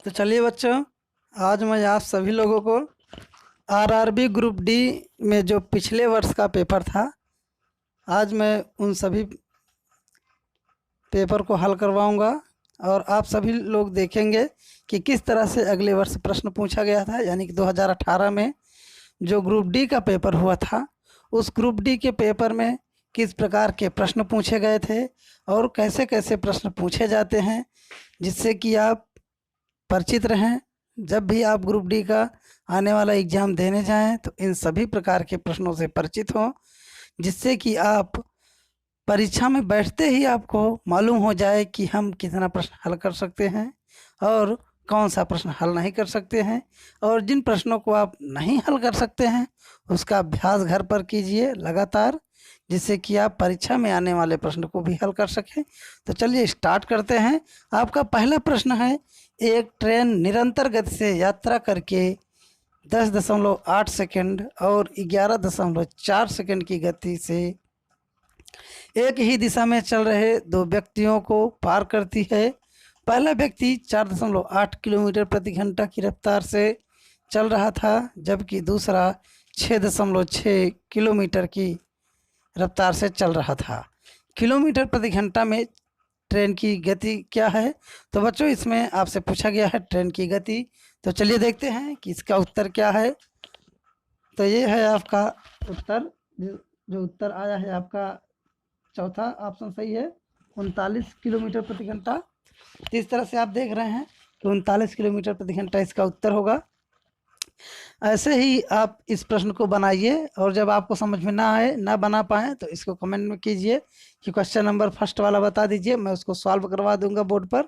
तो चलिए बच्चों, आज मैं आप सभी लोगों को आरआरबी ग्रुप डी में जो पिछले वर्ष का पेपर था, आज मैं उन सभी पेपर को हल करवाऊंगा और आप सभी लोग देखेंगे कि किस तरह से अगले वर्ष प्रश्न पूछा गया था। यानी कि 2018 में जो ग्रुप डी का पेपर हुआ था, उस ग्रुप डी के पेपर में किस प्रकार के प्रश्न पूछे गए थे और कैसे कैसे प्रश्न पूछे जाते हैं, जिससे कि आप परिचित रहें। जब भी आप ग्रुप डी का आने वाला एग्ज़ाम देने जाएं तो इन सभी प्रकार के प्रश्नों से परिचित हों, जिससे कि आप परीक्षा में बैठते ही आपको मालूम हो जाए कि हम कितना प्रश्न हल कर सकते हैं और कौन सा प्रश्न हल नहीं कर सकते हैं। और जिन प्रश्नों को आप नहीं हल कर सकते हैं उसका अभ्यास घर पर कीजिए लगातार, जिससे कि आप परीक्षा में आने वाले प्रश्न को भी हल कर सकें। तो चलिए स्टार्ट करते हैं। आपका पहला प्रश्न है, एक ट्रेन निरंतर गति से यात्रा करके 10.8 सेकंड और 11.4 सेकंड की गति से एक ही दिशा में चल रहे दो व्यक्तियों को पार करती है। पहला व्यक्ति 4.8 किलोमीटर प्रति घंटा की रफ्तार से चल रहा था, जबकि दूसरा 6.6 किलोमीटर की रफ्तार से चल रहा था। किलोमीटर प्रति घंटा में ट्रेन की गति क्या है? तो बच्चों, इसमें आपसे पूछा गया है ट्रेन की गति। तो चलिए देखते हैं कि इसका उत्तर क्या है। तो ये है आपका उत्तर। जो उत्तर आया है आपका चौथा ऑप्शन सही है, 39 किलोमीटर प्रति घंटा। तो इस तरह से आप देख रहे हैं कि 39 किलोमीटर प्रति घंटा इसका उत्तर होगा। ऐसे ही आप इस प्रश्न को बनाइए और जब आपको समझ में ना आए, ना बना पाएँ, तो इसको कमेंट में कीजिए कि क्वेश्चन नंबर फर्स्ट वाला बता दीजिए, मैं उसको सॉल्व करवा दूंगा बोर्ड पर।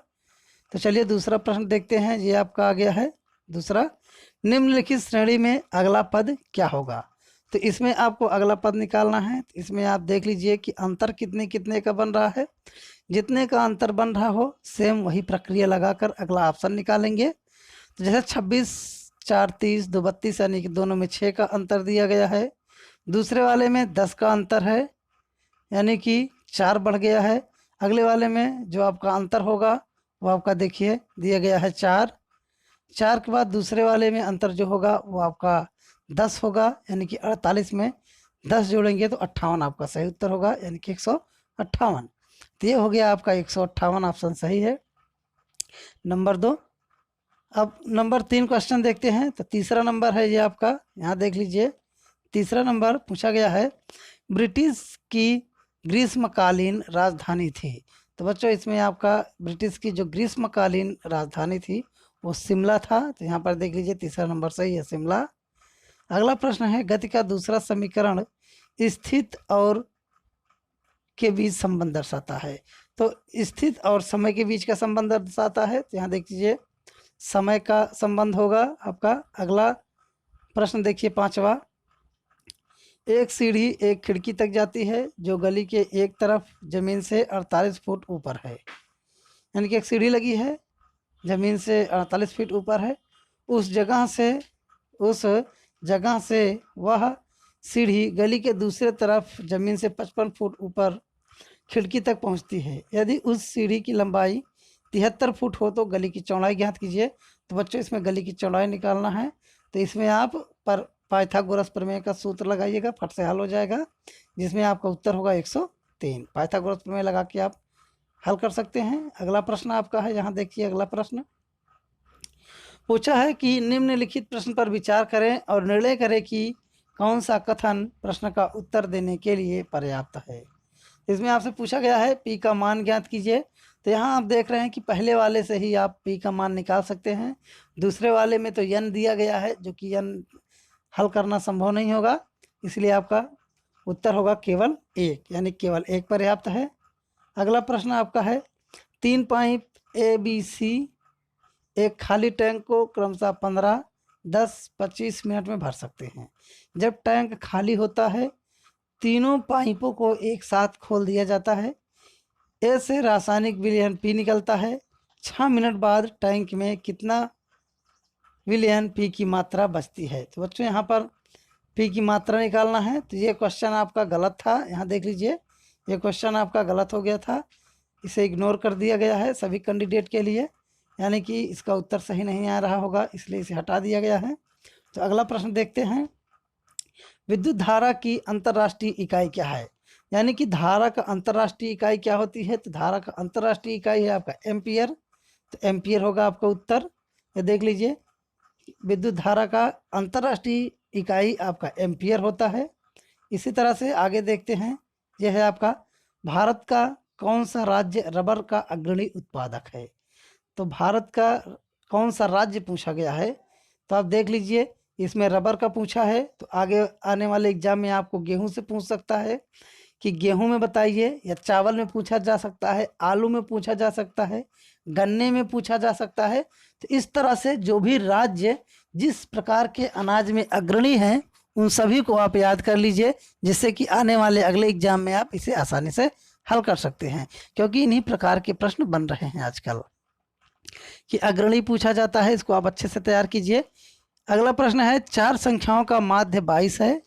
तो चलिए दूसरा प्रश्न देखते हैं। ये आपका आ गया है दूसरा, निम्नलिखित श्रेणी में अगला पद क्या होगा? तो इसमें आपको अगला पद निकालना है। तो इसमें आप देख लीजिए कि अंतर कितने कितने का बन रहा है। जितने का अंतर बन रहा हो सेम वही प्रक्रिया लगाकर अगला ऑप्शन निकालेंगे। तो जैसे 26, 4, 30, 2, 32, यानी कि दोनों में 6 का अंतर दिया गया है। दूसरे वाले में 10 का अंतर है, यानी कि 4 बढ़ गया है। अगले वाले में जो आपका अंतर होगा वो आपका देखिए दिया गया है 4। 4 के बाद दूसरे वाले में अंतर जो होगा वो आपका 10 होगा, यानी कि 48 में 10 जोड़ेंगे तो 58 आपका सही उत्तर होगा, यानी कि 158। तो ये हो गया आपका 158 ऑप्शन सही है। नंबर 2। अब नंबर 3 क्वेश्चन देखते हैं। तो तीसरा नंबर है ये आपका, यहाँ देख लीजिए। तीसरा नंबर पूछा गया है, ब्रिटिश की ग्रीष्मकालीन राजधानी थी। तो बच्चों, इसमें आपका ब्रिटिश की जो ग्रीष्मकालीन राजधानी थी वो शिमला था। तो यहाँ पर देख लीजिए तीसरा नंबर सही है, शिमला। अगला प्रश्न है, गति का दूसरा समीकरण स्थित और के बीच संबंध दर्शाता है। तो स्थित और समय के बीच का संबंध दर्शाता है। तो यहाँ देख लीजिए समय का संबंध होगा आपका। अगला प्रश्न देखिए पांचवा, एक सीढ़ी एक खिड़की तक जाती है जो गली के एक तरफ जमीन से 48 फुट ऊपर है। यानी कि एक सीढ़ी लगी है, जमीन से 48 फीट ऊपर है। उस जगह से वह सीढ़ी गली के दूसरे तरफ जमीन से 55 फुट ऊपर खिड़की तक पहुंचती है। यदि उस सीढ़ी की लंबाई 73 फुट हो तो गली की चौड़ाई ज्ञात कीजिए। तो बच्चों, इसमें गली की चौड़ाई निकालना है। तो इसमें आप पाइथागोरस प्रमेय का सूत्र लगाइएगा, फट से हल हो जाएगा, जिसमें आपका उत्तर होगा 103। पाइथागोरस प्रमेय लगा के आप हल कर सकते हैं। अगला प्रश्न आपका है, यहाँ देखिए अगला प्रश्न पूछा है कि निम्नलिखित प्रश्न पर विचार करें और निर्णय करें कि कौन सा कथन प्रश्न का उत्तर देने के लिए पर्याप्त है। इसमें आपसे पूछा गया है पी का मान ज्ञात कीजिए। तो यहाँ आप देख रहे हैं कि पहले वाले से ही आप पी का मान निकाल सकते हैं। दूसरे वाले में तो यन दिया गया है, जो कि यन हल करना संभव नहीं होगा, इसलिए आपका उत्तर होगा केवल 1, यानी केवल 1 पर्याप्त है। अगला प्रश्न आपका है, 3 पाइप ABC एक खाली टैंक को क्रमशः 15, 10, 25 मिनट में भर सकते हैं। जब टैंक खाली होता है तीनों पाइपों को एक साथ खोल दिया जाता है। ए से रासायनिक विलयन पी निकलता है। 6 मिनट बाद टैंक में कितना विलयन पी की मात्रा बचती है? तो बच्चों, यहाँ पर पी की मात्रा निकालना है। तो ये क्वेश्चन आपका गलत था, यहाँ देख लीजिए ये क्वेश्चन आपका गलत हो गया था, इसे इग्नोर कर दिया गया है सभी कैंडिडेट के लिए। यानी कि इसका उत्तर सही नहीं आ रहा होगा, इसलिए इसे हटा दिया गया है। तो अगला प्रश्न देखते हैं, विद्युत धारा की अंतर्राष्ट्रीय इकाई क्या है? यानी कि धारा का अंतर्राष्ट्रीय इकाई क्या होती है? तो धारा का अंतर्राष्ट्रीय इकाई है आपका एम्पियर। तो एम्पियर होगा आपका उत्तर। ये देख लीजिए, विद्युत धारा का अंतर्राष्ट्रीय इकाई आपका एम्पियर होता है। इसी तरह से आगे देखते हैं, यह है आपका, भारत का कौन सा राज्य रबर का अग्रणी उत्पादक है? तो भारत का कौन सा राज्य पूछा गया है, तो आप देख लीजिए, इसमें रबर का पूछा है। तो आगे आने वाले एग्जाम में आपको गेहूं से पूछ सकता है कि गेहूं में बताइए, या चावल में पूछा जा सकता है, आलू में पूछा जा सकता है, गन्ने में पूछा जा सकता है। तो इस तरह से जो भी राज्य जिस प्रकार के अनाज में अग्रणी हैं, उन सभी को आप याद कर लीजिए, जिससे कि आने वाले अगले एग्जाम में आप इसे आसानी से हल कर सकते हैं, क्योंकि इन्हीं प्रकार के प्रश्न बन रहे हैं आजकल कि अग्रणी पूछा जाता है। इसको आप अच्छे से तैयार कीजिए। अगला प्रश्न है, 4 संख्याओं का माध्य 22 है,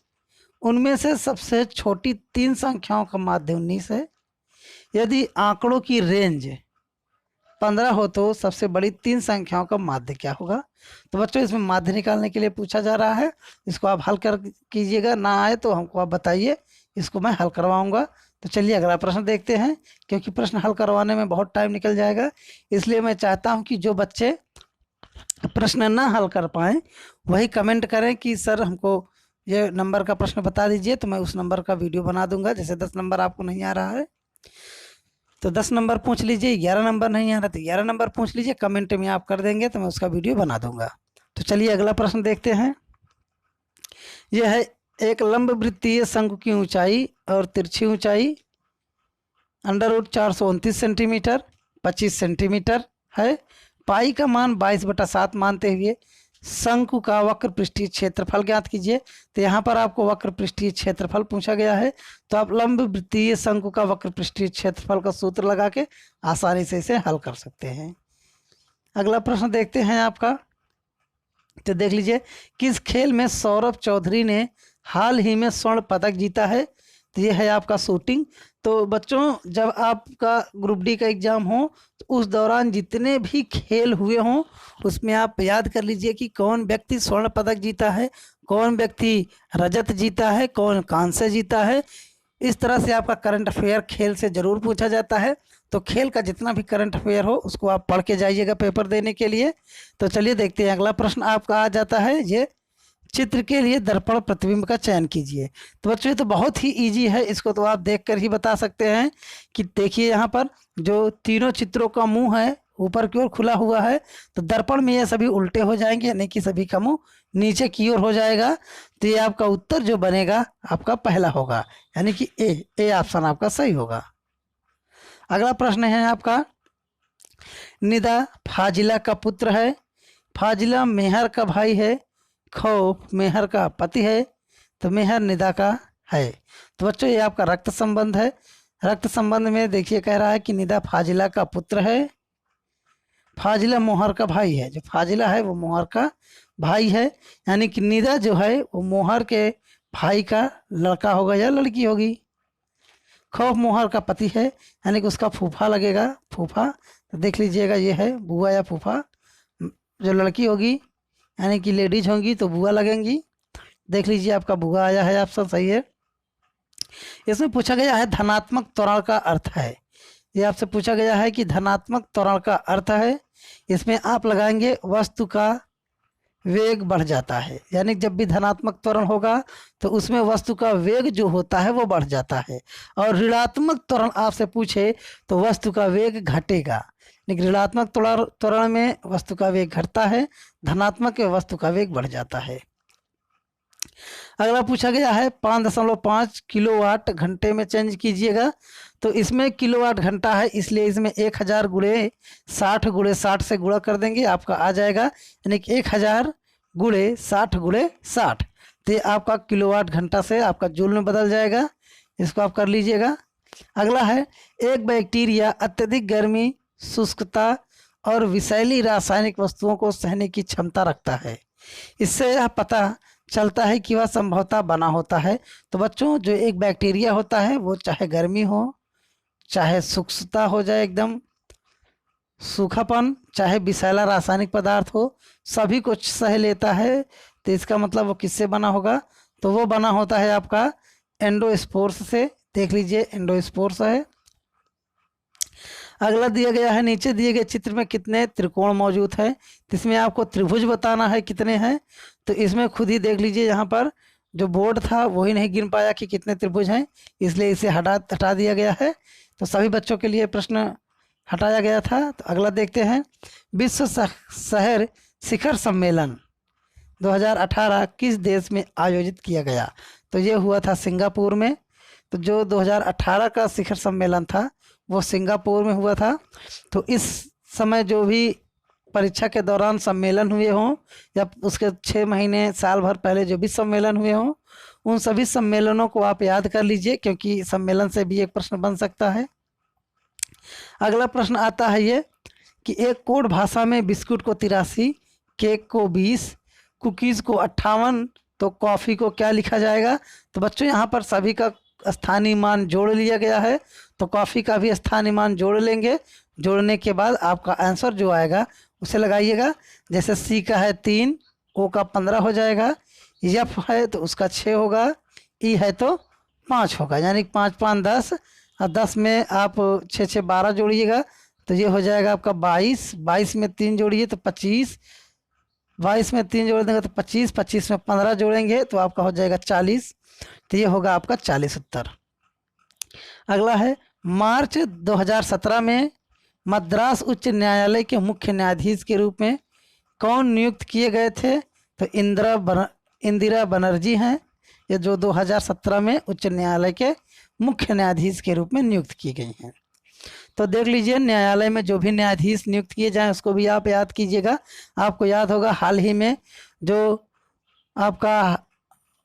उनमें से सबसे छोटी 3 संख्याओं का माध्य 19 है। यदि आंकड़ों की रेंज 15 हो तो सबसे बड़ी 3 संख्याओं का माध्य क्या होगा? तो बच्चों, इसमें माध्य निकालने के लिए पूछा जा रहा है। इसको आप हल कर कीजिएगा, ना आए तो हमको आप बताइए, इसको मैं हल करवाऊंगा। तो चलिए अगला प्रश्न देखते हैं, क्योंकि प्रश्न हल करवाने में बहुत टाइम निकल जाएगा, इसलिए मैं चाहता हूं कि जो बच्चे प्रश्न ना हल कर पाएँ वही कमेंट करें कि सर हमको ये नंबर का प्रश्न बता दीजिए, तो मैं उस नंबर का वीडियो बना दूंगा। जैसे 10 नंबर आपको नहीं आ रहा है तो 10 नंबर पूछ लीजिए, 11 नंबर नहीं आ रहा तो 11 नंबर पूछ लीजिए, कमेंट में आप कर देंगे तो मैं उसका वीडियो बना दूंगा। तो चलिए अगला प्रश्न देखते हैं। यह है, एक लंब वृत्तीय शंकु की ऊंचाई और तिरछी ऊंचाई √ 429 सेंटीमीटर 25 सेंटीमीटर है। पाई का मान 22/7 मानते हुए शंकु का वक्र पृष्ठीय क्षेत्रफल ज्ञात कीजिए। तो यहाँ पर आपको वक्र पृष्ठीय क्षेत्रफल पूछा गया है, तो आप लंब वृत्तीय शंकु का वक्र पृष्ठीय क्षेत्रफल का सूत्र लगा के आसानी से इसे हल कर सकते हैं। अगला प्रश्न देखते हैं आपका। तो देख लीजिए, किस खेल में सौरभ चौधरी ने हाल ही में स्वर्ण पदक जीता है? तो ये है आपका शूटिंग। तो बच्चों, जब आपका ग्रुप डी का एग्जाम हो तो उस दौरान जितने भी खेल हुए हों उसमें आप याद कर लीजिए कि कौन व्यक्ति स्वर्ण पदक जीता है, कौन व्यक्ति रजत जीता है, कौन कांस्य जीता है। इस तरह से आपका करंट अफेयर खेल से ज़रूर पूछा जाता है। तो खेल का जितना भी करंट अफेयर हो उसको आप पढ़ के जाइएगा पेपर देने के लिए। तो चलिए देखते हैं, अगला प्रश्न आपका आ जाता है, ये चित्र के लिए दर्पण प्रतिबिंब का चयन कीजिए। तो बच्चों, ये तो बहुत ही इजी है, इसको तो आप देखकर ही बता सकते हैं। कि देखिए यहाँ पर जो तीनों चित्रों का मुंह है ऊपर की ओर खुला हुआ है, तो दर्पण में ये सभी उल्टे हो जाएंगे, यानी कि सभी का मुंह नीचे की ओर हो जाएगा। तो ये आपका उत्तर जो बनेगा आपका पहला होगा, यानी कि ए ऑप्शन आपका सही होगा। अगला प्रश्न है आपका, निदा फाजिला का पुत्र है, फाजिला मेहर का भाई है, खौफ मेहर का पति है, तो मेहर निदा का है। तो बच्चों, ये आपका रक्त संबंध है। रक्त संबंध में देखिए कह रहा है कि निदा फाजिला का पुत्र है, फाजिला मोहर का भाई है। जो फाजिला है वो मोहर का भाई है, यानी कि निदा जो है वो मोहर के भाई का लड़का होगा या लड़की होगी। खौफ मोहर का पति है, यानी कि उसका फूफा लगेगा, फूफा। तो देख लीजिएगा, ये है बुआ या फूफा। जो लड़की होगी यानी कि लेडीज होंगी तो बुआ लगेंगी। देख लीजिए, आपका बुआ आया है, ऑप्शन सही है। इसमें पूछा गया है धनात्मक त्वरण का अर्थ है। ये आपसे पूछा गया है कि धनात्मक त्वरण का अर्थ है। इसमें आप लगाएंगे वस्तु का वेग बढ़ जाता है, यानी जब भी धनात्मक त्वरण होगा तो उसमें वस्तु का वेग जो होता है वो बढ़ जाता है। और ऋणात्मक त्वरण आपसे पूछे तो वस्तु का वेग घटेगा, लेकिन ऋणात्मक त्वरण में वस्तु का वेग घटता है, धनात्मक में वस्तु का वेग बढ़ जाता है। अगला पूछा गया है 5.5 किलोवाट घंटे में चेंज कीजिएगा। तो इसमें किलोवाट घंटा है, इसलिए इसमें 1000 × 60 × 60 से गुणा कर देंगे, आपका आ जाएगा, यानी कि 1000 × 60 × 60। तो ये आपका किलोवाट घंटा से आपका जूल में बदल जाएगा। इसको आप कर लीजिएगा। अगला है, एक बैक्टीरिया अत्यधिक गर्मी, शुष्कता और विषैली रासायनिक वस्तुओं को सहने की क्षमता रखता है। इससे यह पता चलता है कि वह संभवतः बना होता है। तो बच्चों, जो एक बैक्टीरिया होता है वो चाहे गर्मी हो, चाहे शुष्कता हो जाए, एकदम सूखापन, चाहे विषैला रासायनिक पदार्थ हो, सभी को सह लेता है। तो इसका मतलब वो किससे बना होगा? तो वो बना होता है आपका एंडोस्पोर्स से। देख लीजिए एंडोस्पोर्स है। अगला दिया गया है, नीचे दिए गए चित्र में कितने त्रिकोण मौजूद है? तो इसमें आपको त्रिभुज बताना है कितने हैं। तो इसमें खुद ही देख लीजिए, यहाँ पर जो बोर्ड था वही नहीं गिन पाया कि कितने त्रिभुज हैं, इसलिए इसे हटा दिया गया है। तो सभी बच्चों के लिए प्रश्न हटाया गया था। तो अगला देखते हैं, विश्व शहर शिखर सम्मेलन 2018 किस देश में आयोजित किया गया? तो ये हुआ था सिंगापुर में। तो जो 2018 का शिखर सम्मेलन था वो सिंगापुर में हुआ था। तो इस समय जो भी परीक्षा के दौरान सम्मेलन हुए हों या उसके 6 महीने साल भर पहले जो भी सम्मेलन हुए हों, उन सभी सम्मेलनों को आप याद कर लीजिए, क्योंकि सम्मेलन से भी एक प्रश्न बन सकता है। अगला प्रश्न आता है ये कि एक कोड भाषा में बिस्कुट को 83, केक को 20, कुकीज़ को 58, तो कॉफ़ी को क्या लिखा जाएगा? तो बच्चों यहाँ पर सभी का स्थानीय मान जोड़ लिया गया है। तो कॉफ़ी का भी स्थानीय मान जोड़ लेंगे। जोड़ने के बाद आपका आंसर जो आएगा उसे लगाइएगा। जैसे सी का है 3, ओ का 15 हो जाएगा, एफ है तो उसका 6 होगा, ई है तो 5 होगा, यानी 5 5 10, और 10 में आप 6 6 12 जोड़िएगा तो ये हो जाएगा आपका 22। 22 में 3 जोड़िए तो 25, 22 में 3 जोड़ देंगे तो 25, 25 में 15 जोड़ेंगे तो आपका हो जाएगा 40। तो ये होगा आपका 40 उत्तर। अगला है, मार्च 2017 में मद्रास उच्च न्यायालय के मुख्य न्यायाधीश के रूप में कौन नियुक्त किए गए थे? तो इंदिरा बनर्जी हैं, ये जो 2017 में उच्च न्यायालय के मुख्य न्यायाधीश के रूप में नियुक्त की गई हैं। तो देख लीजिए, न्यायालय में जो भी न्यायाधीश नियुक्त किए जाएं उसको भी आप याद कीजिएगा। आपको याद होगा हाल ही में जो आपका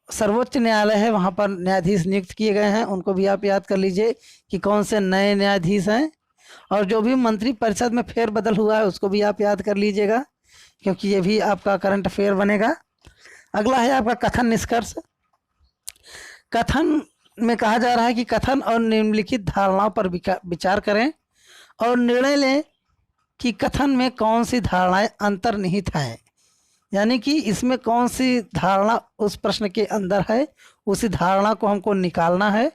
सर्वोच्च न्यायालय है वहाँ पर न्यायाधीश नियुक्त किए गए हैं, उनको भी आप याद कर लीजिए कि कौन से नए न्यायाधीश हैं। और जो भी मंत्री परिषद में फेरबदल हुआ है उसको भी आप याद कर लीजिएगा, क्योंकि ये भी आपका करंट अफेयर बनेगा। अगला है आपका कथन निष्कर्ष। कथन में कहा जा रहा है कि कथन और निम्नलिखित धारणाओं पर विचार करें और निर्णय लें कि कथन में कौन सी धारणाएं अंतर्निहित हैं, यानी कि इसमें कौन सी धारणा उस प्रश्न के अंदर है, उसी धारणा को हमको निकालना है।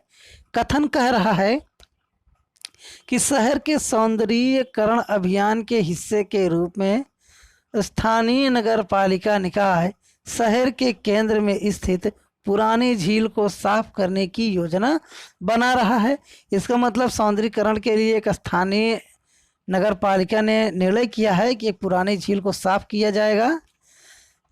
कथन कह रहा है कि शहर के सौंदर्यीकरण अभियान के हिस्से के रूप में स्थानीय नगर पालिका निकाय शहर के केंद्र में स्थित पुरानी झील को साफ करने की योजना बना रहा है। इसका मतलब सौंदर्यीकरण के लिए एक स्थानीय नगर पालिका ने निर्णय किया है कि एक पुरानी झील को साफ किया जाएगा।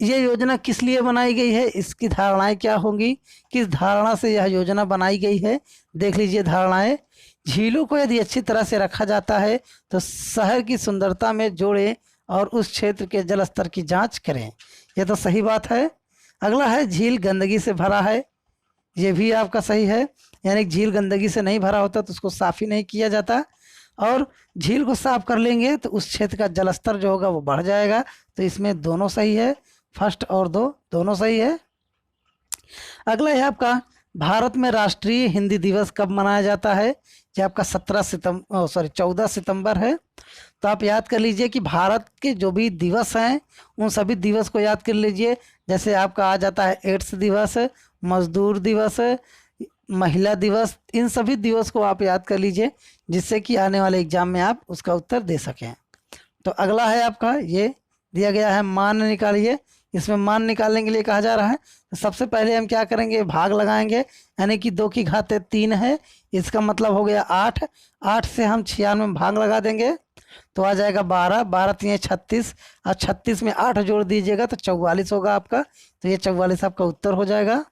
ये योजना किस लिए बनाई गई है, इसकी धारणाएं क्या होंगी, किस धारणा से यह योजना बनाई गई है? देख लीजिए धारणाएं। झीलों को यदि अच्छी तरह से रखा जाता है तो शहर की सुंदरता में जोड़ें और उस क्षेत्र के जल स्तर की जांच करें। यह तो सही बात है। अगला है, झील गंदगी से भरा है। ये भी आपका सही है, यानी झील गंदगी से नहीं भरा होता तो उसको साफ ही नहीं किया जाता, और झील को साफ कर लेंगे तो उस क्षेत्र का जल स्तर जो होगा वो बढ़ जाएगा। तो इसमें दोनों सही है, फर्स्ट और दो दोनों सही है। अगला है आपका, भारत में राष्ट्रीय हिंदी दिवस कब मनाया जाता है? ये आपका 14 सितंबर है। तो आप याद कर लीजिए कि भारत के जो भी दिवस हैं उन सभी दिवस को याद कर लीजिए। जैसे आपका आ जाता है एड्स दिवस, मजदूर दिवस, महिला दिवस, इन सभी दिवस को आप याद कर लीजिए जिससे कि आने वाले एग्जाम में आप उसका उत्तर दे सकें। तो अगला है आपका, ये दिया गया है मान निकालिए। इसमें मान निकालने के लिए कहा जा रहा है, तो सबसे पहले हम क्या करेंगे, भाग लगाएंगे, यानी कि 2 की घात 3 है, इसका मतलब हो गया 8। 8 से हम 96 में भाग लगा देंगे तो आ जाएगा 12, 12 3 36, और 36 में 8 जोड़ दीजिएगा तो 44 होगा आपका। तो ये 44 आपका उत्तर हो जाएगा।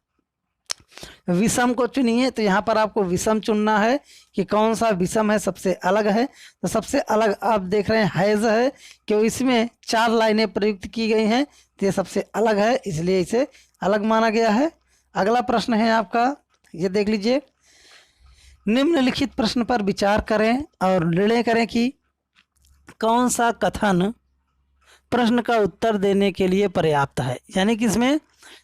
विषम को चुनिए, तो यहाँ पर आपको विषम चुनना है कि कौन सा विषम है, सबसे अलग है। तो सबसे अलग आप देख रहे हैं हैज़ है, क्यों इसमें 4 लाइनें प्रयुक्त की गई हैं, तो ये सबसे अलग है, इसलिए इसे अलग माना गया है। अगला प्रश्न है आपका, ये देख लीजिए। निम्नलिखित प्रश्न पर विचार करें और निर्णय करें कि कौन सा कथन प्रश्न का उत्तर देने के लिए पर्याप्त है, यानी कि इसमें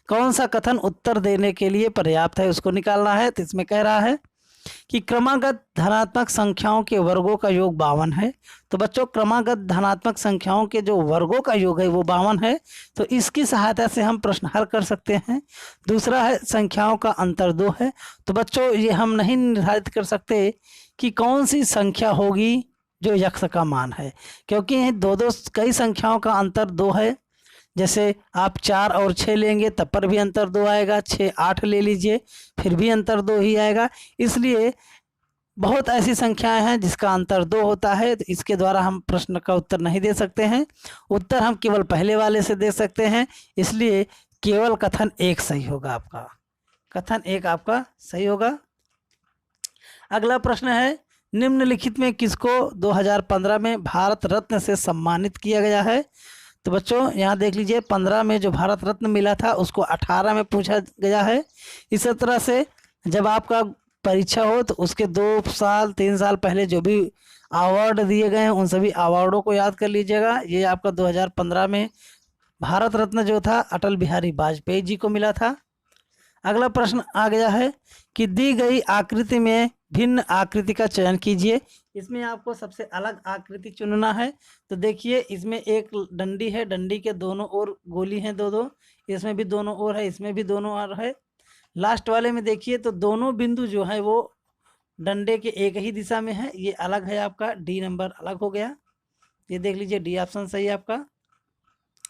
कौन सा कथन उत्तर देने के लिए पर्याप्त है उसको निकालना है। तो इसमें कह रहा है कि क्रमागत धनात्मक संख्याओं के वर्गों का योग 52 है। तो बच्चों क्रमागत धनात्मक संख्याओं के जो वर्गों का योग है वो 52 है। तो इसकी सहायता से हम प्रश्न हल कर सकते हैं। दूसरा है संख्याओं का अंतर 2 है। तो बच्चों ये हम नहीं निर्धारित कर सकते कि कौन सी संख्या होगी जो यक्ष का मान है, क्योंकि दो दो कई संख्याओं का अंतर 2 है। जैसे आप 4 और 6 लेंगे तब पर भी अंतर 2 आएगा, 6 8 ले लीजिए फिर भी अंतर 2 ही आएगा। इसलिए बहुत ऐसी संख्याएं हैं जिसका अंतर 2 होता है। तो इसके द्वारा हम प्रश्न का उत्तर नहीं दे सकते हैं। उत्तर हम केवल पहले वाले से दे सकते हैं। इसलिए केवल कथन 1 सही होगा आपका, कथन 1 आपका सही होगा। अगला प्रश्न है, निम्नलिखित में किसको 2015 में भारत रत्न से सम्मानित किया गया है। तो बच्चों यहाँ देख लीजिए, 15 में जो भारत रत्न मिला था उसको 18 में पूछा गया है। इसी तरह से जब आपका परीक्षा हो तो उसके 2 साल 3 साल पहले जो भी अवार्ड दिए गए हैं उन सभी अवार्डों को याद कर लीजिएगा। ये आपका 2015 में भारत रत्न जो था अटल बिहारी वाजपेयी जी को मिला था। अगला प्रश्न आ गया है कि दी गई आकृति में भिन्न आकृति का चयन कीजिए। इसमें आपको सबसे अलग आकृति चुनना है। तो देखिए इसमें एक डंडी है, डंडी के दोनों ओर गोली हैं 2-2, इसमें भी दोनों ओर है, इसमें भी दोनों ओर है। लास्ट वाले में देखिए तो दोनों बिंदु जो है वो डंडे के एक ही दिशा में है। ये अलग है आपका, डी नंबर अलग हो गया। ये देख लीजिए डी ऑप्शन सही है आपका।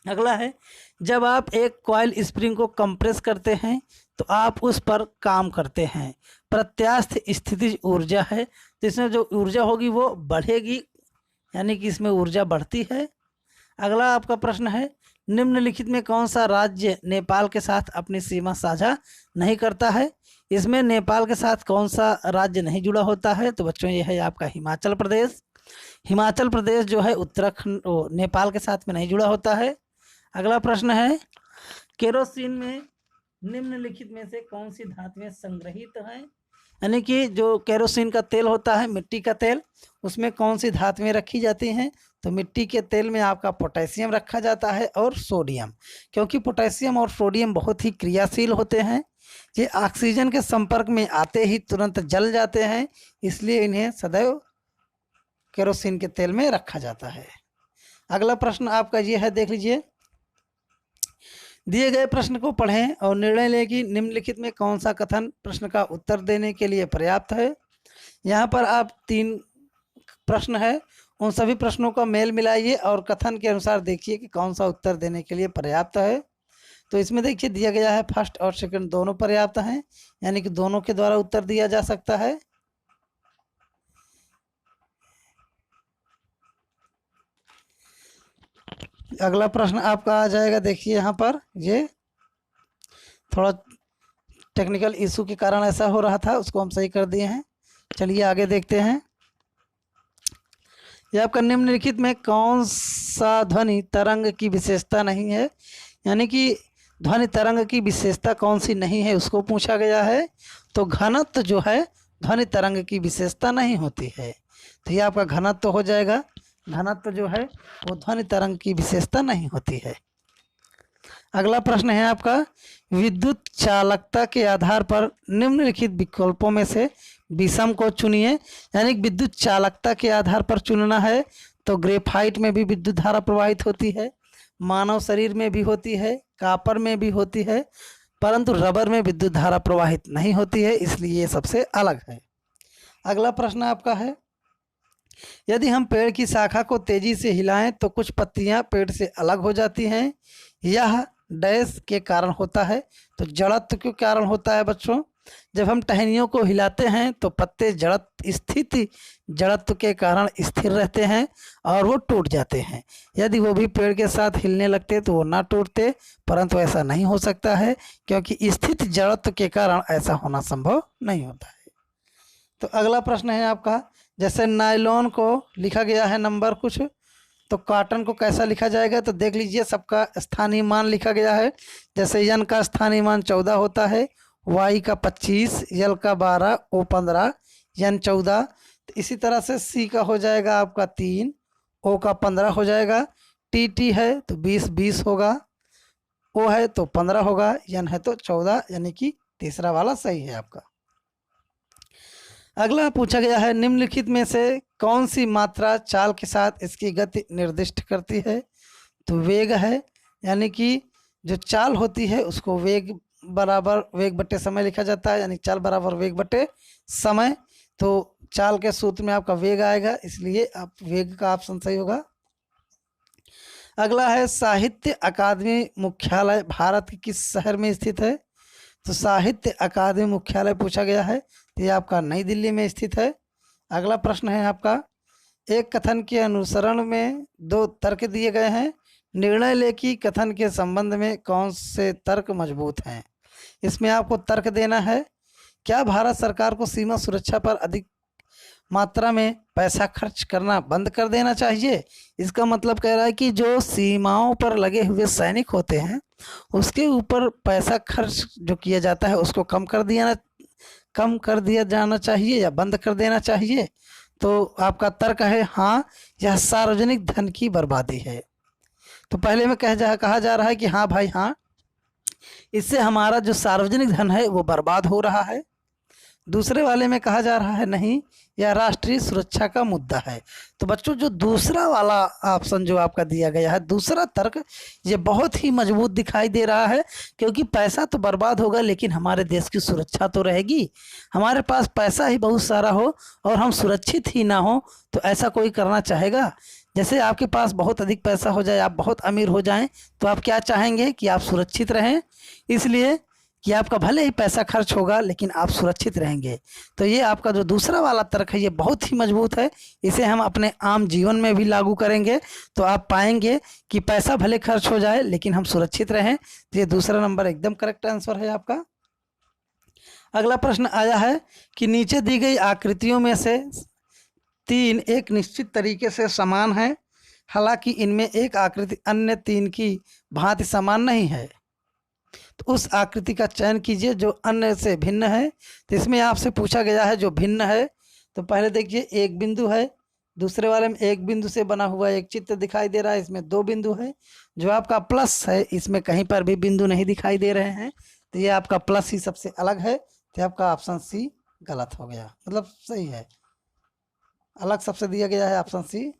अगला है, जब आप एक कॉइल स्प्रिंग को कंप्रेस करते हैं तो आप उस पर काम करते हैं। प्रत्यास्थ स्थितिज ऊर्जा है, तो इसमें जो ऊर्जा होगी वो बढ़ेगी, यानी कि इसमें ऊर्जा बढ़ती है। अगला आपका प्रश्न है, निम्नलिखित में कौन सा राज्य नेपाल के साथ अपनी सीमा साझा नहीं करता है। इसमें नेपाल के साथ कौन सा राज्य नहीं जुड़ा होता है। तो बच्चों ये है आपका हिमाचल प्रदेश। हिमाचल प्रदेश जो है उत्तराखंड नेपाल के साथ में नहीं जुड़ा होता है। अगला प्रश्न है, केरोसिन में निम्नलिखित में से कौन सी धातुएं संग्रहित हैं। यानी कि जो केरोसिन का तेल होता है, मिट्टी का तेल, उसमें कौन सी धातुएं रखी जाती हैं। तो मिट्टी के तेल में आपका पोटेशियम रखा जाता है और सोडियम, क्योंकि पोटेशियम और सोडियम बहुत ही क्रियाशील होते हैं। ये ऑक्सीजन के संपर्क में आते ही तुरंत जल जाते हैं, इसलिए इन्हें सदैव केरोसिन के तेल में रखा जाता है। अगला प्रश्न आपका ये है, देख लीजिए, दिए गए प्रश्न को पढ़ें और निर्णय लें कि निम्नलिखित में कौन सा कथन प्रश्न का उत्तर देने के लिए पर्याप्त है। यहाँ पर आप 3 प्रश्न है, उन सभी प्रश्नों का मेल मिलाइए और कथन के अनुसार देखिए कि कौन सा उत्तर देने के लिए पर्याप्त है। तो इसमें देखिए दिया गया है फर्स्ट और सेकंड दोनों पर्याप्त हैं, यानी कि दोनों के द्वारा उत्तर दिया जा सकता है। अगला प्रश्न आपका आ जाएगा, देखिए यहाँ पर ये थोड़ा टेक्निकल इशू के कारण ऐसा हो रहा था, उसको हम सही कर दिए हैं। चलिए आगे देखते हैं। ये आपका निम्नलिखित में कौन सा ध्वनि तरंग की विशेषता नहीं है। यानी कि ध्वनि तरंग की विशेषता कौन सी नहीं है उसको पूछा गया है। तो घनत्व जो है ध्वनि तरंग की विशेषता नहीं होती है। तो ये आपका घनत्व हो जाएगा। घनत्व जो है वो ध्वनि तरंग की विशेषता नहीं होती है। अगला प्रश्न है आपका, विद्युत चालकता के आधार पर निम्नलिखित विकल्पों में से विषम को चुनिए। यानी विद्युत चालकता के आधार पर चुनना है। तो ग्रेफाइट में भी विद्युत धारा प्रवाहित होती है, मानव शरीर में भी होती है, कापर में भी होती है, परंतु रबर में विद्युत धारा प्रवाहित नहीं होती है, इसलिए ये सबसे अलग है। अगला प्रश्न आपका है, यदि हम पेड़ की शाखा को तेजी से हिलाएं तो कुछ पत्तियां पेड़ से अलग हो जाती हैं। यह डैश के कारण होता है। तो जड़त्व के कारण होता है बच्चों। जब हम टहनियों को हिलाते हैं तो पत्ते जड़त्व के कारण स्थिर रहते हैं और वो टूट जाते हैं। यदि वो भी पेड़ के साथ हिलने लगते तो वो ना टूटते, परंतु ऐसा नहीं हो सकता है क्योंकि स्थित जड़त्व के कारण ऐसा होना संभव नहीं होता है। तो अगला प्रश्न है आपका, जैसे नायलॉन को लिखा गया है नंबर कुछ, तो कॉटन को कैसा लिखा जाएगा। तो देख लीजिए सबका स्थानीय मान लिखा गया है। जैसे एन का स्थानीय मान 14 होता है, वाई का 25, एल का 12, ओ 15, एन 14। तो इसी तरह से सी का हो जाएगा आपका 3, ओ का 15 हो जाएगा, टी है तो 20 होगा, ओ है तो 15 होगा, एन है तो 14, यानी कि तीसरा वाला सही है आपका। अगला पूछा गया है, निम्नलिखित में से कौन सी मात्रा चाल के साथ इसकी गति निर्दिष्ट करती है? तो वेग है, यानी कि जो चाल होती है उसको वेग बराबर वेग बटे समय लिखा जाता है, यानी चाल बराबर वेग बटे समय। तो चाल के सूत्र में आपका वेग आएगा, इसलिए आप वेग का ऑप्शन सही होगा। अगला है, साहित्य अकादमी मुख्यालय भारत के किस शहर में स्थित है? तो साहित्य अकादमी मुख्यालय पूछा गया है, तो ये आपका नई दिल्ली में स्थित है। अगला प्रश्न है आपका, एक कथन के अनुसरण में दो तर्क दिए गए हैं, निर्णय ले कि कथन के संबंध में कौन से तर्क मजबूत हैं। इसमें आपको तर्क देना है, क्या भारत सरकार को सीमा सुरक्षा पर अधिक मात्रा में पैसा खर्च करना बंद कर देना चाहिए? इसका मतलब कह रहा है कि जो सीमाओं पर लगे हुए सैनिक होते हैं उसके ऊपर पैसा खर्च जो किया जाता है उसको कम कर दिया जाना चाहिए या बंद कर देना चाहिए। तो आपका तर्क है हाँ, यह सार्वजनिक धन की बर्बादी है। तो पहले में कहा जा रहा है कि हाँ भाई हाँ, इससे हमारा जो सार्वजनिक धन है वो बर्बाद हो रहा है। दूसरे वाले में कहा जा रहा है नहीं, यह राष्ट्रीय सुरक्षा का मुद्दा है। तो बच्चों जो दूसरा वाला ऑप्शन जो आपका दिया गया है, दूसरा तर्क, ये बहुत ही मजबूत दिखाई दे रहा है, क्योंकि पैसा तो बर्बाद होगा लेकिन हमारे देश की सुरक्षा तो रहेगी। हमारे पास पैसा ही बहुत सारा हो और हम सुरक्षित ही ना हो तो ऐसा कोई करना चाहेगा? जैसे आपके पास बहुत अधिक पैसा हो जाए, आप बहुत अमीर हो जाएं, तो आप क्या चाहेंगे कि आप सुरक्षित रहें, इसलिए कि आपका भले ही पैसा खर्च होगा लेकिन आप सुरक्षित रहेंगे। तो ये आपका जो दूसरा वाला तर्क है ये बहुत ही मजबूत है, इसे हम अपने आम जीवन में भी लागू करेंगे तो आप पाएंगे कि पैसा भले खर्च हो जाए लेकिन हम सुरक्षित रहें। तो ये दूसरा नंबर एकदम करेक्ट आंसर है आपका। अगला प्रश्न आया है कि नीचे दी गई आकृतियों में से तीन एक निश्चित तरीके से समान है, हालांकि इनमें एक आकृति अन्य तीन की भांति समान नहीं है, तो उस आकृति का चयन कीजिए जो अन्य से भिन्न है। तो इसमें आपसे पूछा गया है जो भिन्न है, तो पहले देखिए एक बिंदु है, दूसरे वाले में एक बिंदु से बना हुआ एक चित्र दिखाई दे रहा है, इसमें दो बिंदु है। जो आपका प्लस है इसमें कहीं पर भी बिंदु नहीं दिखाई दे रहे हैं, तो ये आपका प्लस ही सबसे अलग है। तो आपका ऑप्शन सी गलत हो गया, मतलब सही है, अलग सबसे दिया गया है ऑप्शन सी।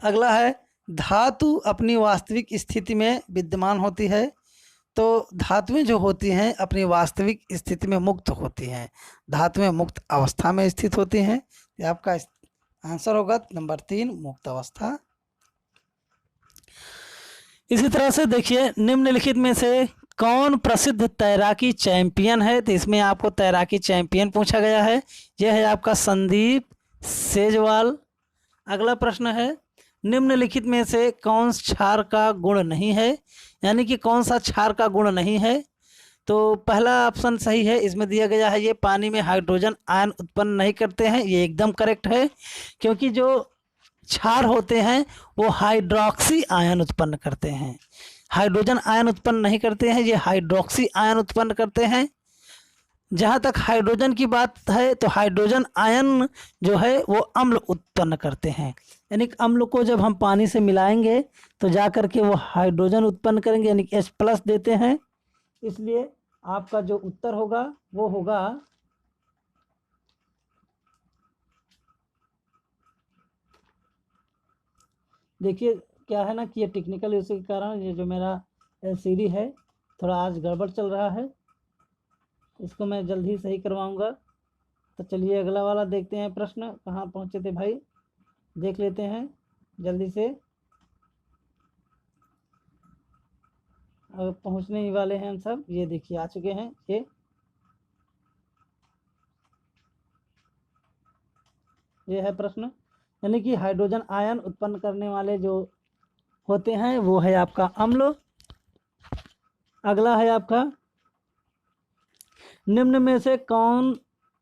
अगला है, धातु अपनी वास्तविक स्थिति में विद्यमान होती है, तो धातुएं जो होती हैं अपनी वास्तविक स्थिति में मुक्त होती हैं, धातुएं मुक्त अवस्था में स्थित होती हैं। ये आपका आंसर होगा नंबर 3, मुक्त अवस्था। इसी तरह से देखिए, निम्नलिखित में से कौन प्रसिद्ध तैराकी चैंपियन है? तो इसमें आपको तैराकी चैंपियन पूछा गया है, यह है आपका संदीप सेजवाल। अगला प्रश्न है, निम्नलिखित में से कौन क्षार का गुण नहीं है, यानी कि कौन सा क्षार का गुण नहीं है? तो पहला ऑप्शन सही है, इसमें दिया गया है ये पानी में हाइड्रोजन आयन उत्पन्न नहीं करते हैं, ये एकदम करेक्ट है, क्योंकि जो क्षार होते हैं वो हाइड्रोक्सी आयन उत्पन्न करते हैं, हाइड्रोजन आयन उत्पन्न नहीं करते हैं, ये हाइड्रोक्सी आयन उत्पन्न करते हैं। जहाँ तक हाइड्रोजन की बात है तो हाइड्रोजन आयन जो है वो अम्ल उत्पन्न करते हैं, यानी कि अम्ल को जब हम पानी से मिलाएंगे तो जा कर के वो हाइड्रोजन उत्पन्न करेंगे, यानी कि H+ देते हैं। इसलिए आपका जो उत्तर होगा वो होगा देखिए क्या है ना कि ये टेक्निकल इश्यू के कारण ये जो मेरा LCD है थोड़ा आज गड़बड़ चल रहा है, इसको मैं जल्द ही सही करवाऊंगा। तो चलिए अगला वाला देखते हैं प्रश्न, कहाँ पहुँचे थे भाई, देख लेते हैं जल्दी से। अब पहुँचने ही वाले हैं हम सब, ये देखिए आ चुके हैं। ये है प्रश्न, यानी कि हाइड्रोजन आयन उत्पन्न करने वाले जो होते हैं वो है आपका अम्ल। अगला है आपका, निम्न में से कौन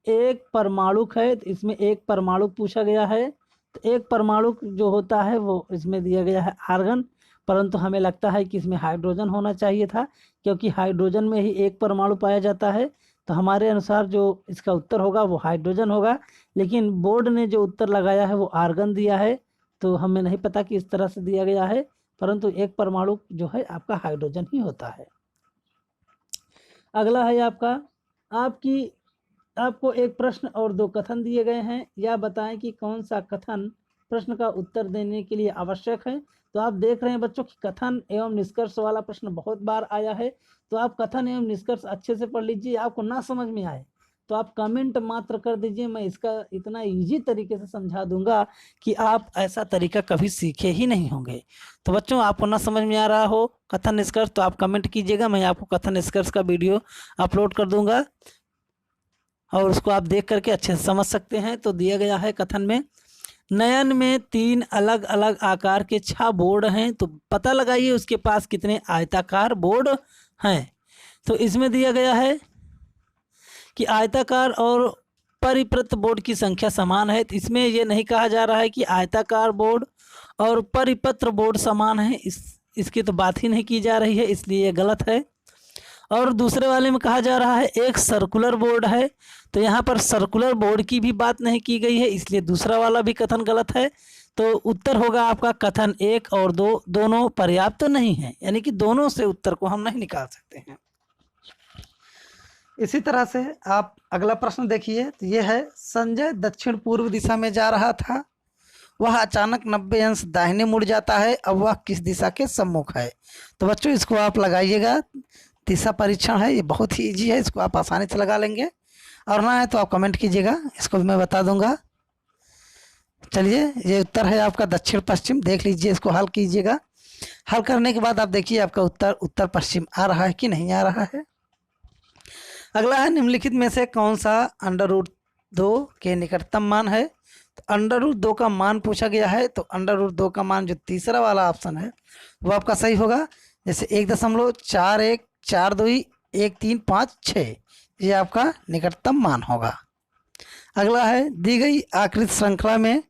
एक परमाणुक है? तो इसमें एक परमाणुक पूछा गया है, तो एक परमाणुक जो होता है वो इसमें दिया गया है आर्गन, परंतु हमें लगता है कि इसमें हाइड्रोजन होना चाहिए था, क्योंकि हाइड्रोजन में ही एक परमाणु पाया जाता है। तो हमारे अनुसार जो इसका उत्तर होगा वो हाइड्रोजन होगा, लेकिन बोर्ड ने जो उत्तर लगाया है वो आर्गन दिया है, तो हमें नहीं पता कि इस तरह से दिया गया है, परंतु एक परमाणु जो है आपका हाइड्रोजन ही होता है। अगला है आपका, आपकी आपको एक प्रश्न और 2 कथन दिए गए हैं। या बताएं कि कौन सा कथन प्रश्न का उत्तर देने के लिए आवश्यक है। तो आप देख रहे हैं बच्चों कि कथन एवं निष्कर्ष वाला प्रश्न बहुत बार आया है। तो आप कथन एवं निष्कर्ष अच्छे से पढ़ लीजिए। आपको ना समझ में आए तो आप कमेंट मात्र कर दीजिए, मैं इसका इतना इजी तरीके से समझा दूंगा कि आप ऐसा तरीका कभी सीखे ही नहीं होंगे। तो बच्चों, आपको ना समझ में आ रहा हो कथन निष्कर्ष तो आप कमेंट कीजिएगा, मैं आपको कथन निष्कर्ष का वीडियो अपलोड कर दूंगा और उसको आप देख करके अच्छे से समझ सकते हैं। तो दिया गया है कथन में, नयन में 3 अलग अलग आकार के 6 बोर्ड हैं, तो पता लगाइए उसके पास कितने आयताकार बोर्ड हैं। तो इसमें दिया गया है कि आयताकार और परिपत्र बोर्ड की संख्या समान है। तो इसमें यह नहीं कहा जा रहा है कि आयताकार बोर्ड और परिपत्र बोर्ड समान है, इसकी तो बात ही नहीं की जा रही है, इसलिए यह गलत है। और दूसरे वाले में कहा जा रहा है एक सर्कुलर बोर्ड है, तो यहाँ पर सर्कुलर बोर्ड की भी बात नहीं की गई है, इसलिए दूसरा वाला भी कथन गलत है। तो उत्तर होगा आपका कथन 1 और 2 दोनों पर्याप्त नहीं है, यानी कि दोनों से उत्तर को हम नहीं निकाल सकते हैं। इसी तरह से आप अगला प्रश्न देखिए। तो यह है, संजय दक्षिण पूर्व दिशा में जा रहा था, वह अचानक 90 अंश दाहिने मुड़ जाता है, अब वह किस दिशा के सम्मुख है। तो बच्चों, इसको आप लगाइएगा, दिशा परीक्षण है, ये बहुत ही इजी है, इसको आप आसानी से लगा लेंगे। और ना है तो आप कमेंट कीजिएगा, इसको भी मैं बता दूंगा। चलिए, ये उत्तर है आपका दक्षिण पश्चिम, देख लीजिए, इसको हल कीजिएगा। हल करने के बाद आप देखिए आपका उत्तर उत्तर पश्चिम आ रहा है कि नहीं आ रहा है। अगला है, निम्नलिखित में से कौन सा √2 के निकटतम मान है। तो √2 का मान पूछा गया है, तो √2 का मान जो तीसरा वाला ऑप्शन है वो आपका सही होगा। जैसे 1.41 4 2 1 3 5 6, ये आपका निकटतम मान होगा। अगला है, दी गई आकृति श्रृंखला में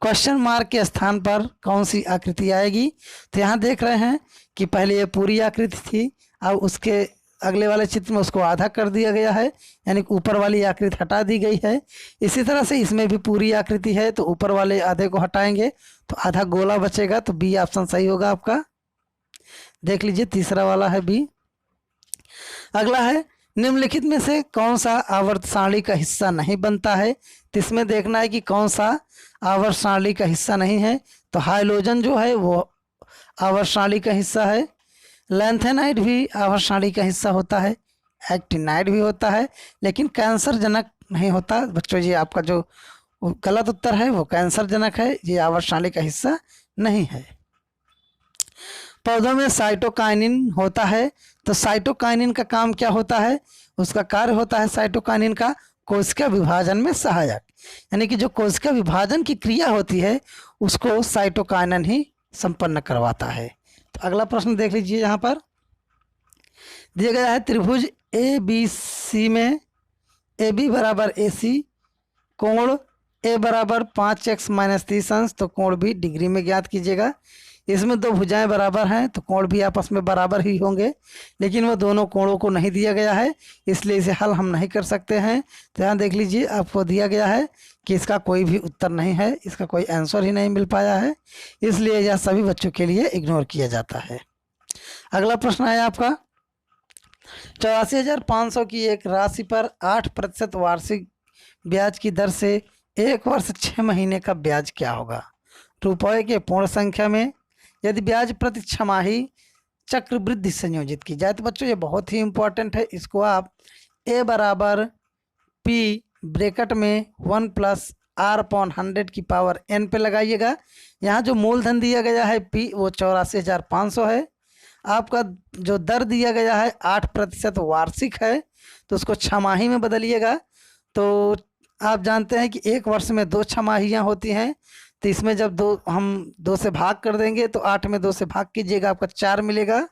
क्वेश्चन मार्क के स्थान पर कौन सी आकृति आएगी। तो यहाँ देख रहे हैं कि पहले ये पूरी आकृति थी, अब उसके अगले वाले चित्र में उसको आधा कर दिया गया है, यानी ऊपर वाली आकृति हटा दी गई है। इसी तरह से इसमें भी पूरी आकृति है, तो ऊपर वाले आधे को हटाएंगे तो आधा गोला बचेगा, तो बी ऑप्शन सही होगा आपका। देख लीजिए, तीसरा वाला है बी। अगला है, निम्नलिखित में से कौन सा आवर्त सारणी का हिस्सा नहीं बनता है। तो इसमें देखना है कि कौन सा आवर्त सारणी का हिस्सा नहीं है। तो हाइलोजन जो है वो आवर्त सारणी का हिस्सा है, लैंथेनाइड भी आवर्त सारणी का हिस्सा होता है, एक्टिनाइड भी होता है, लेकिन कैंसर जनक नहीं होता। बच्चों, ये आपका जो गलत उत्तर है वो कैंसर जनक है, ये आवर्त सारणी का हिस्सा नहीं है। पौधों में साइटोकाइनिन होता है, तो साइटोकाइनिन का काम क्या होता है, उसका कार्य होता है साइटोकाइनिन का कोशिका विभाजन में सहायक, यानी कि जो कोशिका विभाजन की क्रिया होती है उसको साइटोकाइनिन ही संपन्न करवाता है। तो अगला प्रश्न देख लीजिए, यहाँ पर दिया गया है, त्रिभुज ABC में AB बराबर AC, कोण A बराबर 5x - 30 अंश, तो कोण भी डिग्री में ज्ञात कीजिएगा। इसमें 2 भुजाएं बराबर हैं, तो कोण भी आपस में बराबर ही होंगे, लेकिन वो दोनों कोणों को नहीं दिया गया है, इसलिए इसे हल हम नहीं कर सकते हैं। तो यहाँ देख लीजिए, आपको दिया गया है कि इसका कोई भी उत्तर नहीं है, इसका कोई आंसर ही नहीं मिल पाया है, इसलिए यह सभी बच्चों के लिए इग्नोर किया जाता है। अगला प्रश्न है आपका, 84,500 की एक राशि पर 8% वार्षिक ब्याज की दर से 1 वर्ष 6 महीने का ब्याज क्या होगा। रुपये के पूर्ण संख्या में यदि ब्याज प्रति छमाही चक्रवृद्धि संयोजित की जाए। तो बच्चों, ये बहुत ही इम्पोर्टेंट है, इसको आप A बराबर P ब्रैकेट में 1 + R/100 की पावर n पे लगाइएगा। यहाँ जो मूलधन दिया गया है P वो 84,500 है। आपका जो दर दिया गया है 8% वार्षिक है, तो उसको छमाही में बदलिएगा। तो आप जानते हैं कि 1 वर्ष में 2 छमाहियाँ होती हैं, तो इसमें जब हम 2 से भाग कर देंगे तो 8 में 2 से भाग कीजिएगा, आपका 4 मिलेगा।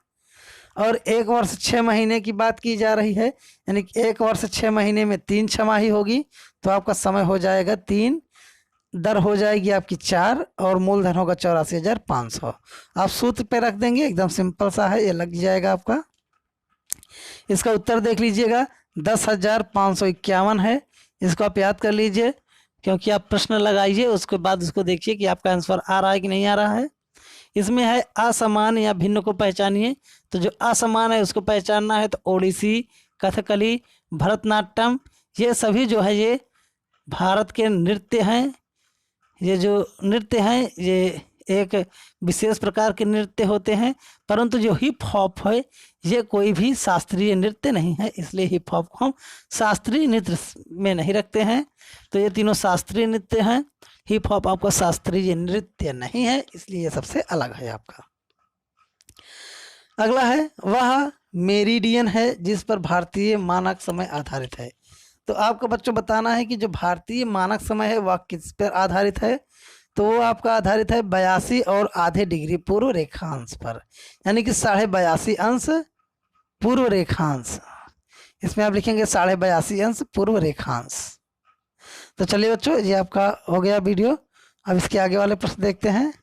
और 1 वर्ष 6 महीने की बात की जा रही है, यानी कि 1 वर्ष 6 महीने में 3 छमाही होगी, तो आपका समय हो जाएगा 3, दर हो जाएगी आपकी 4 और मूलधन होगा 84,500। आप सूत्र पे रख देंगे, एकदम सिंपल सा है, ये लग जाएगा आपका। इसका उत्तर देख लीजिएगा, 10,551 है। इसको आप याद कर लीजिए, क्योंकि आप प्रश्न लगाइए उसके बाद उसको देखिए कि आपका आंसर आ रहा है कि नहीं आ रहा है। इसमें है असमान या भिन्न को पहचानिए। तो जो असमान है उसको पहचानना है तो ओडिसी, कथकली, भरतनाट्यम ये सभी जो है ये भारत के नृत्य हैं। ये जो नृत्य हैं ये एक विशेष प्रकार के नृत्य होते हैं, परंतु जो हिप हॉप है ये कोई भी शास्त्रीय नृत्य नहीं है, इसलिए हिप हॉप को हम शास्त्रीय नृत्य में नहीं रखते हैं। तो ये तीनों शास्त्रीय नृत्य हैं, हिप हॉप आपका शास्त्रीय नृत्य नहीं है, इसलिए ये सबसे अलग है आपका। अगला है वह मेरिडियन है जिस पर भारतीय मानक समय आधारित है। तो आपको बच्चों बताना है कि जो भारतीय मानक समय है वह किस पर आधारित है। तो वो आपका आधारित है 82 और आधे डिग्री पूर्व रेखांश पर, यानी कि 82.5 अंश पूर्व रेखांश। इसमें आप लिखेंगे 82.5 अंश पूर्व रेखांश। तो चलिए बच्चों, ये आपका हो गया वीडियो। अब इसके आगे वाले प्रश्न देखते हैं।